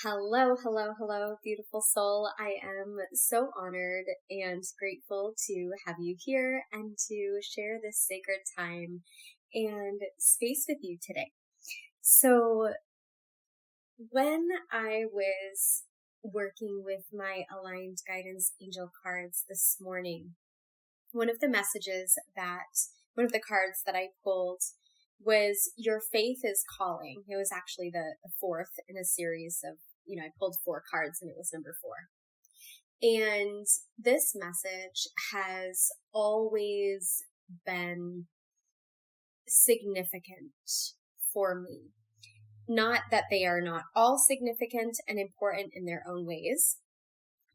Hello, hello, hello, beautiful soul. I am so honored and grateful to have you here and to share this sacred time and space with you today. So, when I was working with my aligned guidance angel cards this morning, one of the cards that I pulled was "Your faith is calling." It was actually the fourth in a series of, I pulled 4 cards and it was number 4. And this message has always been significant for me. Not that they are not all significant and important in their own ways,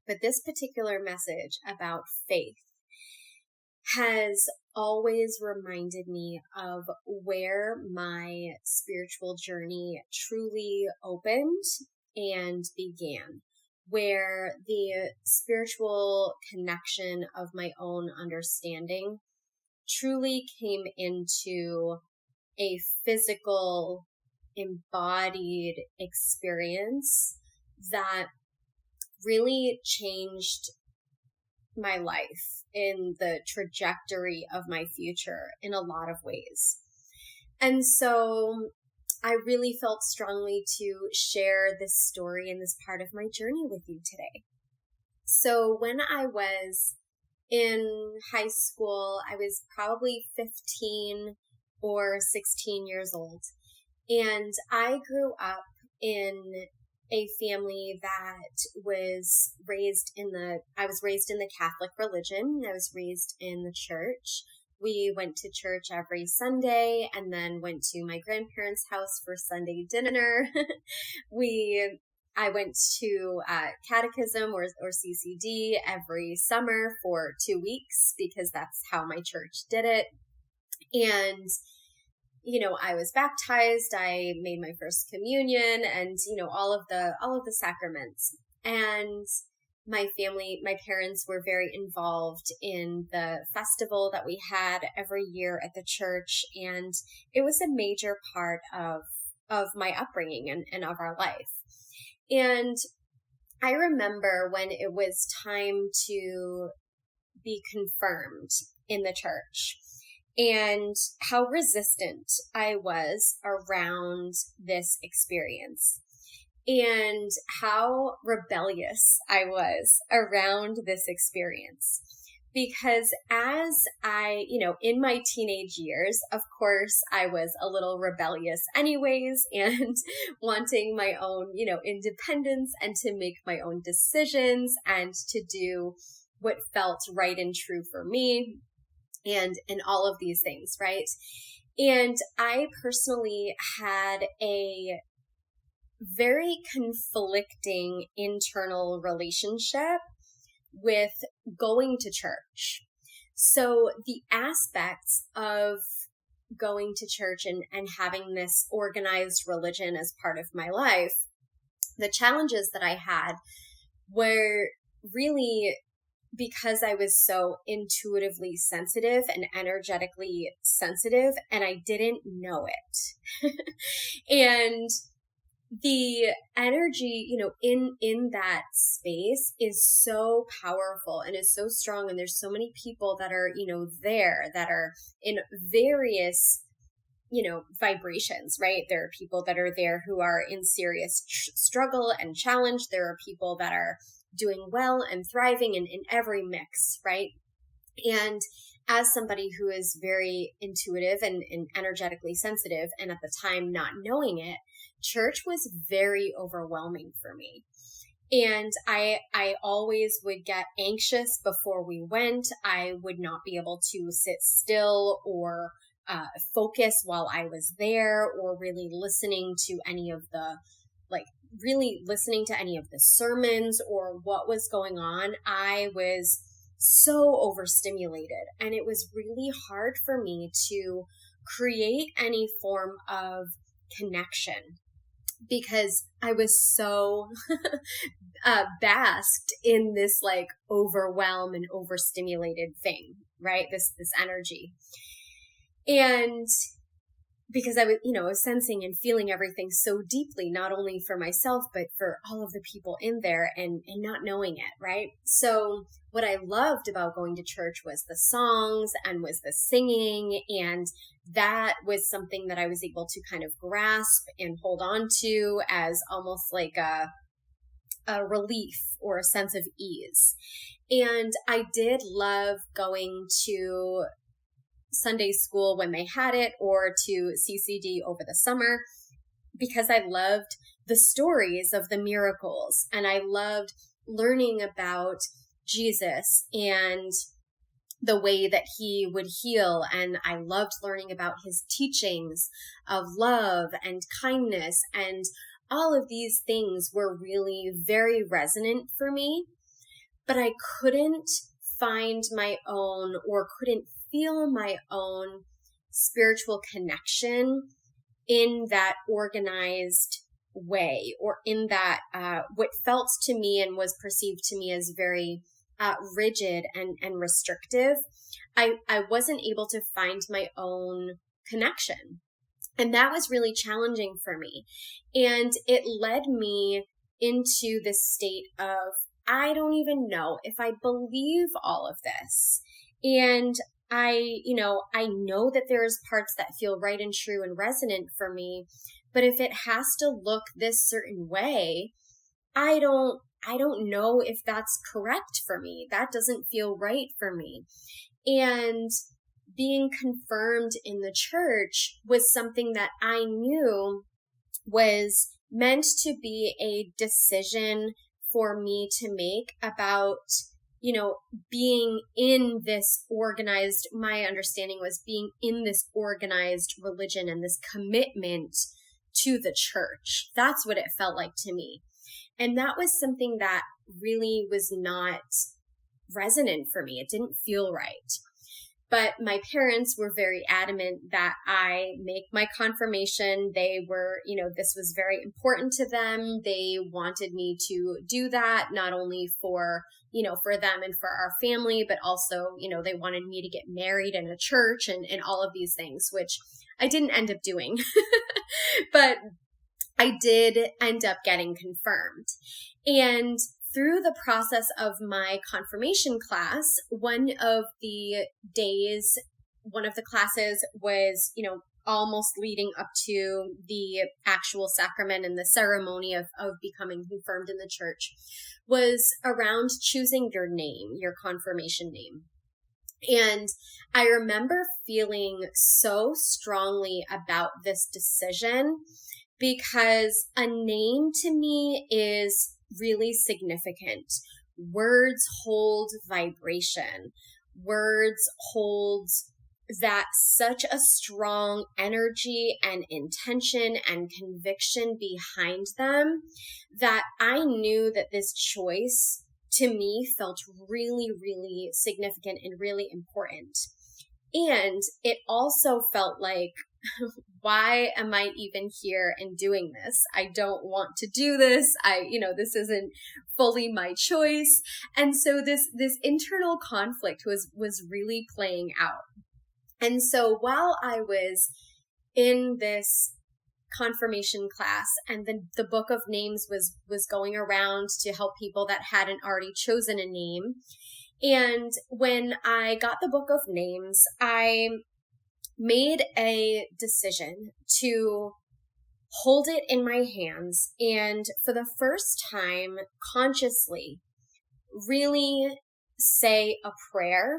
but this particular message about faith has always reminded me of where my spiritual journey truly opened and began, where the spiritual connection of my own understanding truly came into a physical, embodied experience that really changed my life in the trajectory of my future in a lot of ways. And so I really felt strongly to share this story and this part of my journey with you today. So when I was in high school, I was probably 15 or 16 years old. And I grew up in a family that was raised in the Catholic religion. I was raised in the church. We went to church every Sunday and then went to my grandparents' house for Sunday dinner. I went to catechism or CCD every summer for 2 weeks because that's how my church did it. And I was baptized, I made my first communion and, all of the sacraments. And my parents were very involved in the festival that we had every year at the church. And it was a major part of my upbringing and of our life. And I remember when it was time to be confirmed in the church, and how resistant I was around this experience and how rebellious I was around this experience. Because as I, in my teenage years, of course, I was a little rebellious anyways and wanting my own, independence and to make my own decisions and to do what felt right and true for me. And all of these things, right? And I personally had a very conflicting internal relationship with going to church. So the aspects of going to church and having this organized religion as part of my life, the challenges that I had were really because I was so intuitively sensitive and energetically sensitive, and I didn't know it. And the energy, in that space is so powerful and is so strong. And there's so many people that are, there that are in various, vibrations, right? There are people that are there who are in serious struggle and challenge. There are people that are doing well and thriving in every mix, right? And as somebody who is very intuitive and energetically sensitive, and at the time not knowing it, church was very overwhelming for me. And I always would get anxious before we went. I would not be able to sit still or focus while I was there, or really listening to any of the sermons or what was going on. I was so overstimulated, and it was really hard for me to create any form of connection because I was so basked in this overwhelm and overstimulated thing, right? This energy. And because I was sensing and feeling everything so deeply, not only for myself, but for all of the people in there, and not knowing it, right? So what I loved about going to church was the songs and was the singing, and that was something that I was able to kind of grasp and hold on to as almost like a relief or a sense of ease. And I did love going to Sunday school when they had it, or to CCD over the summer, because I loved the stories of the miracles, and I loved learning about Jesus and the way that he would heal. And I loved learning about his teachings of love and kindness, and all of these things were really very resonant for me, but I couldn't find my own, or couldn't feel my own spiritual connection in that organized way, or in that what felt to me and was perceived to me as very rigid and restrictive. I wasn't able to find my own connection. And that was really challenging for me. And it led me into this state of, I don't even know if I believe all of this. And I know that there's parts that feel right and true and resonant for me, but if it has to look this certain way, I don't know if that's correct for me. That doesn't feel right for me. And being confirmed in the church was something that I knew was meant to be a decision for me to make about, being in this organized, my understanding was being in this organized religion and this commitment to the church. That's what it felt like to me. And that was something that really was not resonant for me. It didn't feel right. But my parents were very adamant that I make my confirmation. They were, this was very important to them. They wanted me to do that, not only for them and for our family, but also, they wanted me to get married in a church and all of these things, which I didn't end up doing. But I did end up getting confirmed. And through the process of my confirmation class, one of the classes was, almost leading up to the actual sacrament and the ceremony of becoming confirmed in the church, was around choosing your name, your confirmation name. And I remember feeling so strongly about this decision, because a name to me is really significant. Words hold vibration. Words hold that such a strong energy and intention and conviction behind them, that I knew that this choice to me felt really, really significant and really important. And it also felt like, why am I even here and doing this? I don't want to do this. This isn't fully my choice. And so this internal conflict was really playing out. And so while I was in this confirmation class, and the book of names was going around to help people that hadn't already chosen a name. And when I got the book of names, I made a decision to hold it in my hands, and for the first time consciously really say a prayer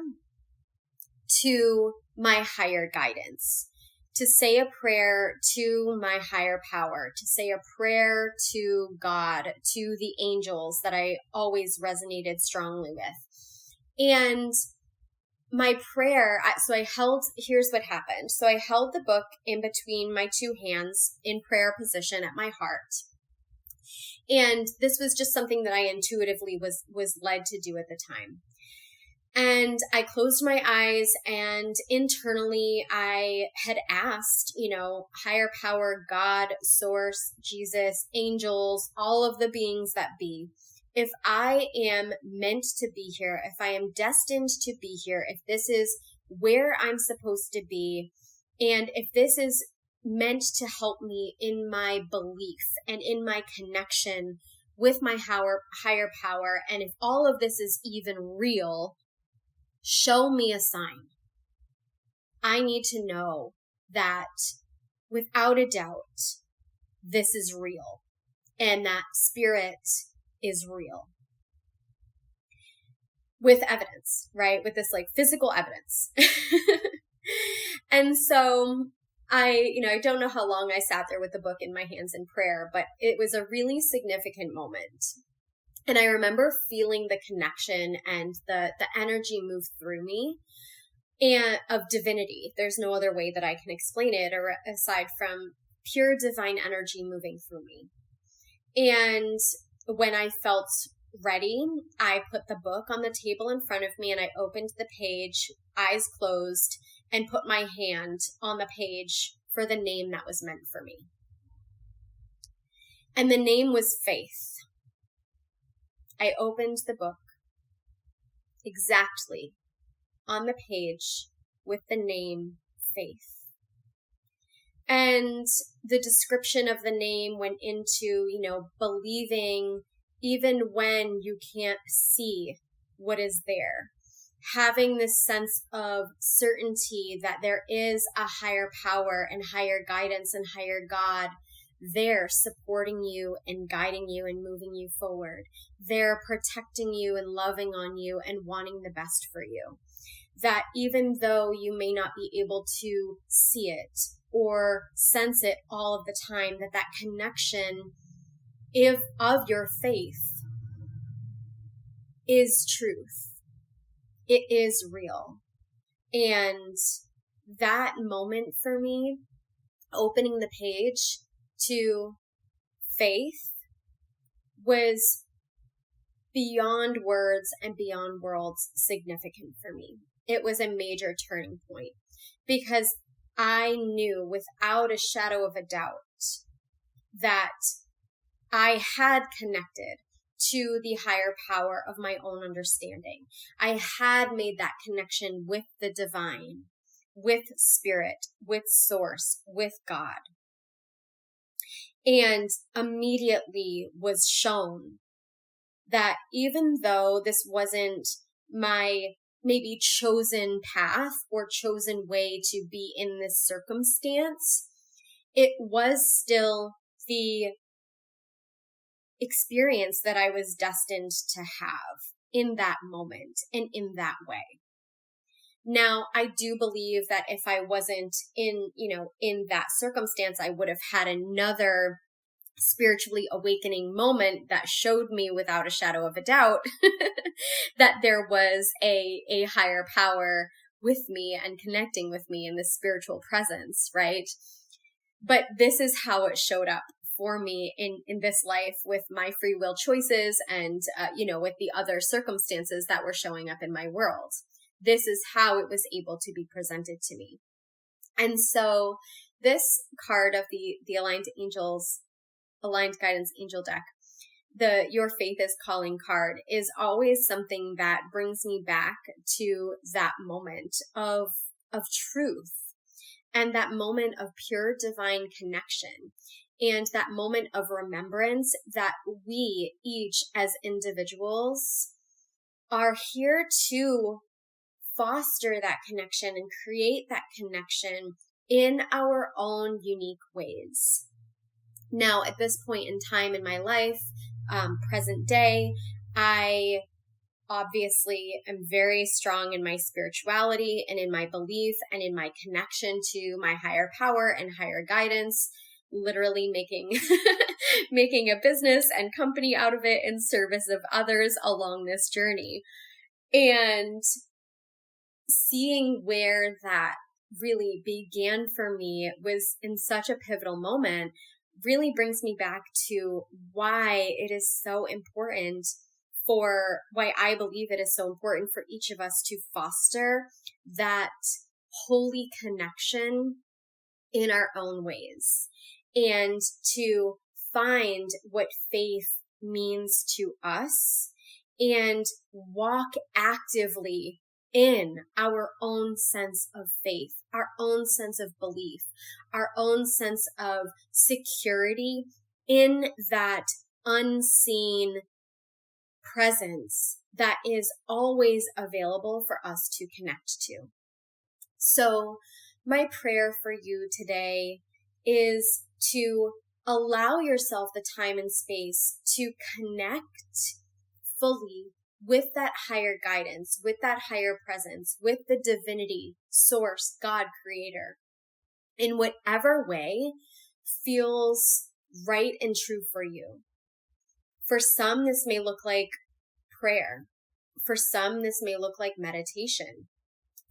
to my higher guidance, to say a prayer to my higher power, to say a prayer to God, to the angels that I always resonated strongly with. And my prayer, here's what happened. So I held the book in between my two hands in prayer position at my heart. And this was just something that I intuitively was led to do at the time. And I closed my eyes, and internally I had asked, higher power, God, source, Jesus, angels, all of the beings that be, if I am meant to be here, if I am destined to be here, if this is where I'm supposed to be, and if this is meant to help me in my belief and in my connection with my higher power. And if all of this is even real, show me a sign. I need to know that without a doubt, this is real and that spirit is real. With evidence, right? With this like physical evidence. And so I don't know how long I sat there with the book in my hands in prayer, but it was a really significant moment. And I remember feeling the connection and the energy move through me and of divinity. There's no other way that I can explain it or aside from pure divine energy moving through me. And when I felt ready, I put the book on the table in front of me and I opened the page, eyes closed, and put my hand on the page for the name that was meant for me. And the name was Faith. I opened the book exactly on the page with the name Faith. And the description of the name went into, believing even when you can't see what is there. Having this sense of certainty that there is a higher power and higher guidance and higher God there supporting you and guiding you and moving you forward. They're protecting you and loving on you and wanting the best for you. That even though you may not be able to see it or sense it all of the time, that connection of your faith is truth. It is real. And that moment for me, opening the page to faith, was beyond words and beyond worlds significant for me. It was a major turning point because I knew without a shadow of a doubt that I had connected to the higher power of my own understanding. I had made that connection with the divine, with spirit, with source, with God. And immediately was shown that even though this wasn't my maybe chosen path or chosen way to be in this circumstance, it was still the experience that I was destined to have in that moment and in that way. Now, I do believe that if I wasn't in that circumstance, I would have had another spiritually awakening moment that showed me without a shadow of a doubt that there was a higher power with me and connecting with me in this spiritual presence, right? But this is how it showed up for me in this life with my free will choices and, with the other circumstances that were showing up in my world. This is how it was able to be presented to me. And so this card of the Aligned Guidance Angel deck, the Your Faith is Calling card, is always something that brings me back to that moment of truth and that moment of pure divine connection and that moment of remembrance that we each as individuals are here to foster that connection and create that connection in our own unique ways. Now, at this point in time in my life, present day, I obviously am very strong in my spirituality and in my belief and in my connection to my higher power and higher guidance, literally making a business and company out of it in service of others along this journey. And seeing where that really began for me was in such a pivotal moment really brings me back to why it is so important why I believe it is so important for each of us to foster that holy connection in our own ways and to find what faith means to us and walk actively in our own sense of faith, our own sense of belief, our own sense of security in that unseen presence that is always available for us to connect to. So my prayer for you today is to allow yourself the time and space to connect fully with that higher guidance, with that higher presence, with the divinity, source, God, creator, in whatever way feels right and true for you. For some, this may look like prayer. For some, this may look like meditation.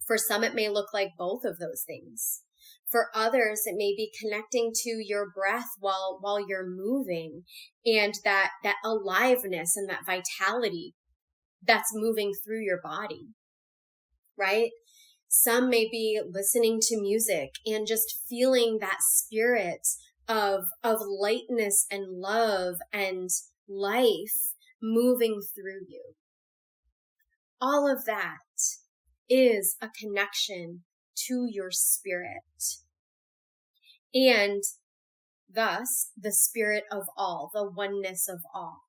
For some, it may look like both of those things. For others, it may be connecting to your breath while you're moving, and that aliveness and that vitality that's moving through your body, right? Some may be listening to music and just feeling that spirit of lightness and love and life moving through you. All of that is a connection to your spirit, and thus the spirit of all, the oneness of all.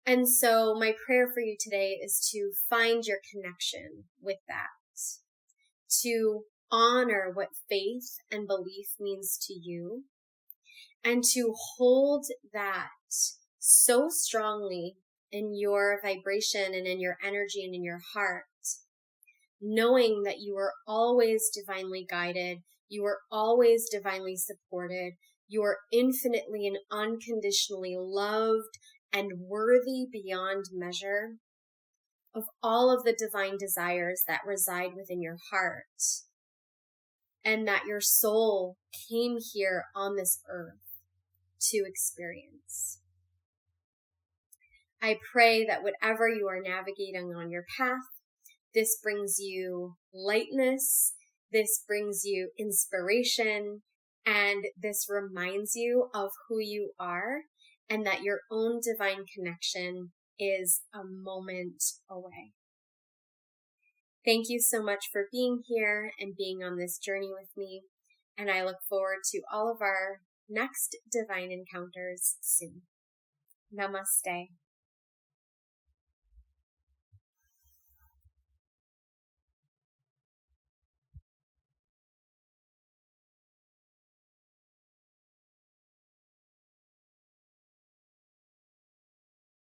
And so my prayer for you today is to find your connection with that, to honor what faith and belief means to you, and to hold that so strongly in your vibration and in your energy and in your heart, knowing that you are always divinely guided, you are always divinely supported, you are infinitely and unconditionally loved and worthy beyond measure of all of the divine desires that reside within your heart, and that your soul came here on this earth to experience. I pray that whatever you are navigating on your path, this brings you lightness, this brings you inspiration, and this reminds you of who you are, and that your own divine connection is a moment away. Thank you so much for being here and being on this journey with me, and I look forward to all of our next divine encounters soon. Namaste.